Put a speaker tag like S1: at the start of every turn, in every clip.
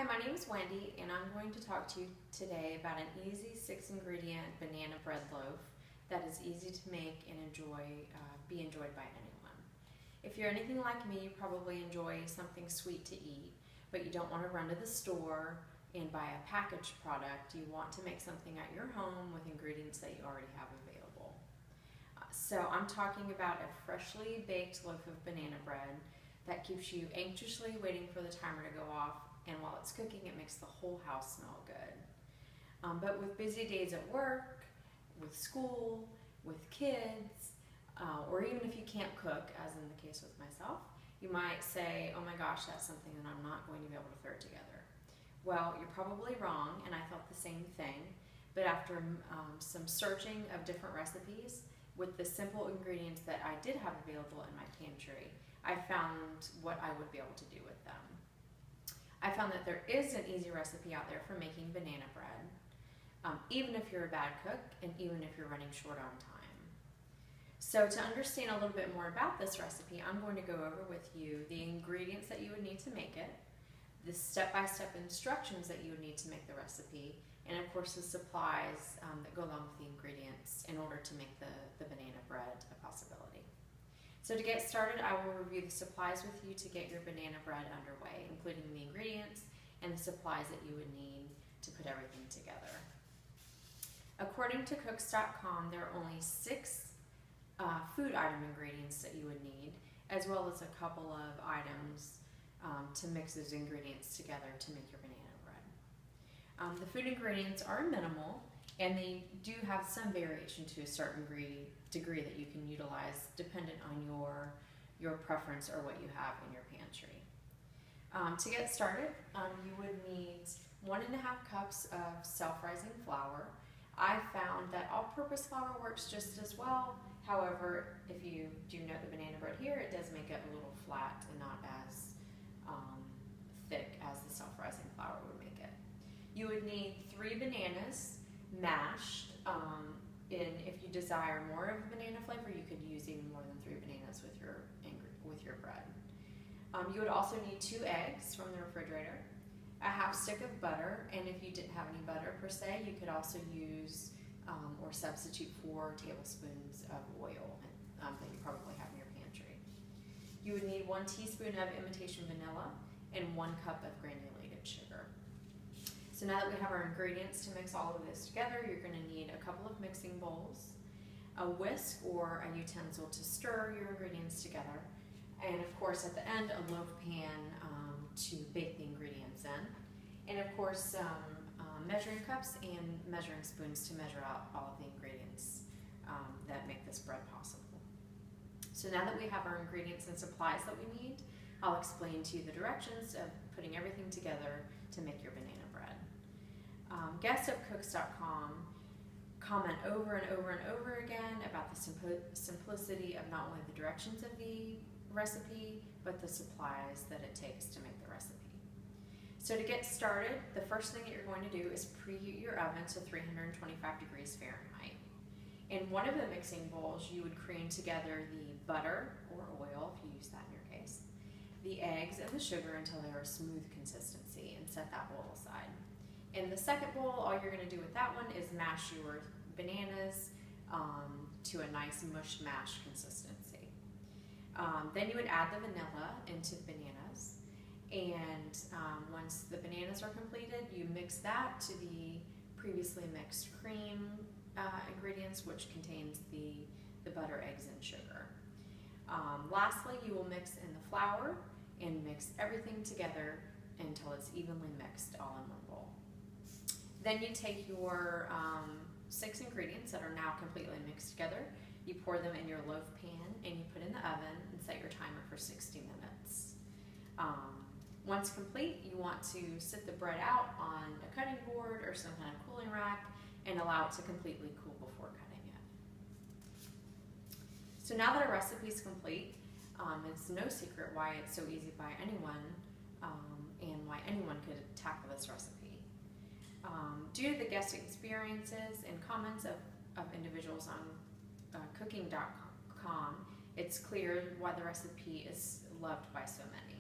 S1: Hi, my name is Wendy, and I'm going to talk to you today about an easy 6-ingredient banana bread loaf that is easy to make and be enjoyed by anyone. If you're anything like me, you probably enjoy something sweet to eat, but you don't want to run to the store and buy a packaged product. You want to make something at your home with ingredients that you already have available. So I'm talking about a freshly baked loaf of banana bread that keeps you anxiously waiting for the timer to go off, and while it's cooking, it makes the whole house smell good. But with busy days at work, with school, with kids, or even if you can't cook, as in the case with myself, you might say, oh my gosh, that's something that I'm not going to be able to throw together. Well, you're probably wrong, and I thought the same thing, but after some searching of different recipes, with the simple ingredients that I did have available in my pantry, I found what I would be able to do with them. I found that there is an easy recipe out there for making banana bread, even if you're a bad cook and even if you're running short on time. So to understand a little bit more about this recipe, I'm going to go over with you the ingredients that you would need to make it, the step-by-step instructions that you would need to make the recipe, and of course the supplies that go along with the ingredients in order to make the banana bread a possibility. So to get started, I will review the supplies with you to get your banana bread underway, including the ingredients and the supplies that you would need to put everything together. According to Cooks.com, there are only 6 food item ingredients that you would need, as well as a couple of items to mix those ingredients together to make your banana bread. The food ingredients are minimal, and they do have some variation to a certain degree that you can utilize dependent on your preference or what you have in your pantry. To get started, you would need 1.5 cups of self-rising flour. I found that all-purpose flour works just as well. However, if you do know the banana bread here, it does make it a little flat and not as thick as the self-rising flour would make it. You would need 3 bananas mashed. If you desire more of a banana flavor, you could use even more than 3 bananas with your bread. You would also need 2 eggs from the refrigerator, a half stick of butter, and if you didn't have any butter per se, you could also use or substitute 4 tablespoons of oil that you probably have in your pantry. You would need 1 teaspoon of imitation vanilla and 1 cup of granulated sugar. So now that we have our ingredients to mix all of this together, you're going to need a couple of mixing bowls, a whisk or a utensil to stir your ingredients together, and of course at the end a loaf pan to bake the ingredients in, and of course some measuring cups and measuring spoons to measure out all of the ingredients that make this bread possible. So now that we have our ingredients and supplies that we need, I'll explain to you the directions of putting everything together to make your banana bread. Guests of Cooks.com comment over and over and over again about the simplicity of not only the directions of the recipe, but the supplies that it takes to make the recipe. So to get started, the first thing that you're going to do is preheat your oven to 325 degrees Fahrenheit. In one of the mixing bowls, you would cream together the butter or oil, if you use that in your case, the eggs and the sugar until they are a smooth consistency, and set that bowl aside. In the second bowl, all you're going to do with that one is mash your bananas to a nice mush mash consistency. Then you would add the vanilla into the bananas, and once the bananas are completed, you mix that to the previously mixed cream ingredients, which contains the butter, eggs, and sugar. Lastly, you will mix in the flour and mix everything together until it's evenly mixed all in one bowl. Then you take your 6 ingredients that are now completely mixed together, you pour them in your loaf pan, and you put in the oven and set your timer for 60 minutes. Once complete, you want to sit the bread out on a cutting board or some kind of cooling rack and allow it to completely cool before cutting it. So now that our recipe is complete, it's no secret why it's so easy by anyone and why anyone could tackle this recipe. Due to the guest experiences and comments of individuals on Cooking.com, it's clear why the recipe is loved by so many.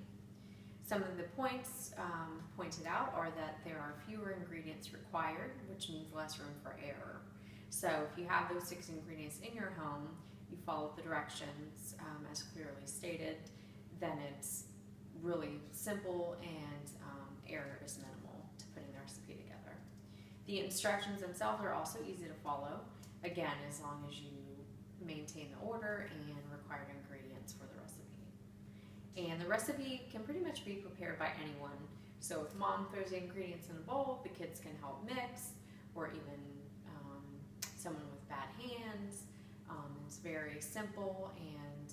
S1: Some of the points pointed out are that there are fewer ingredients required, which means less room for error. So if you have those 6 ingredients in your home, you follow the directions as clearly stated, then it's really simple and error is minimal to putting the recipe together. The instructions themselves are also easy to follow, again, as long as you maintain the order and required ingredients for the recipe. And the recipe can pretty much be prepared by anyone. So if mom throws the ingredients in a bowl, the kids can help mix, or even someone with bad hands. It's very simple and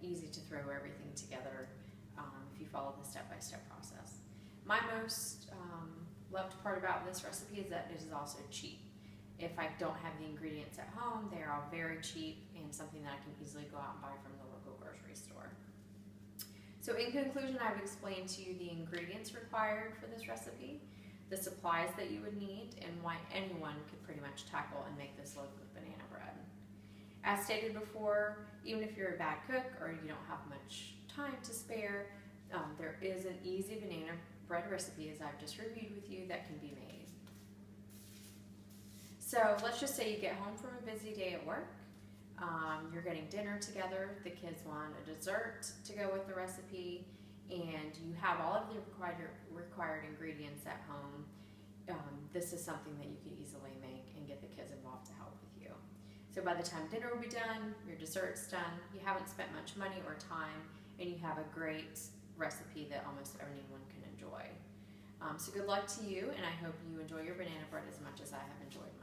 S1: easy to throw everything together if you follow the step-by-step process. My most loved part about this recipe is that it is also cheap. If I don't have the ingredients at home, they are all very cheap and something that I can easily go out and buy from the local grocery store. So in conclusion, I've explained to you the ingredients required for this recipe, the supplies that you would need, and why anyone could pretty much tackle and make this loaf of banana bread. As stated before, even if you're a bad cook or you don't have much time to spare, there is an easy banana bread recipe, as I've just reviewed with you, that can be made. So let's just say you get home from a busy day at work, you're getting dinner together, the kids want a dessert to go with the recipe, and you have all of the required ingredients at home. This is something that you could easily make and get the kids involved to help with you. So by the time dinner will be done, your dessert's done, you haven't spent much money or time, and you have a great recipe that almost anyone can enjoy. So good luck to you, and I hope you enjoy your banana bread as much as I have enjoyed mine.